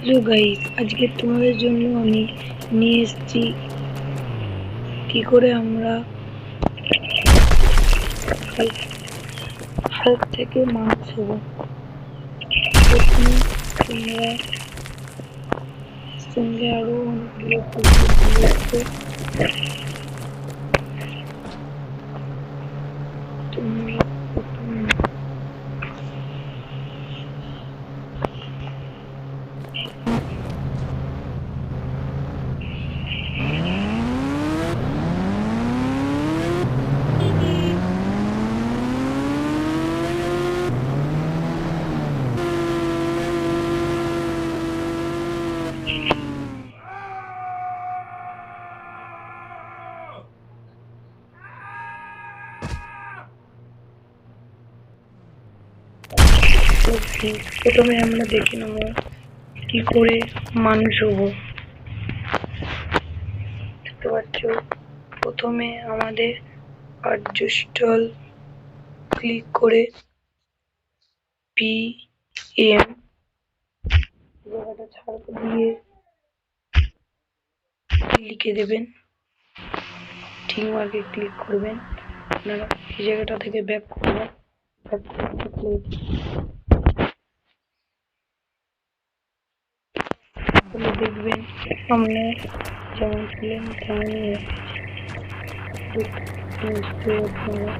Hello guys, আজকে তোমাদের জন্য আমি নিয়ে এসেছি কি করে আমরা হাল্ক থেকে মানুষ হব। প্রথমে তোমরা সঙ্গে আরো অনেকগুলো তোমরা প্রথমে আমরা দেখে নেব কি করে মানুষ হব। দেখতে পাচ্ছ, প্রথমে আমাদের কার্যস্থল ক্লিক করে PM জায়গাটা ছাড় দিয়ে লিখে দেবেন, ঠিক মার্কে ক্লিক করবেন। আপনারা এই জায়গাটা থেকে ব্যাক করবেন, ব্যাক করলে দেখবেন সামনে যেমন ছিলেন তেমনই আপনারা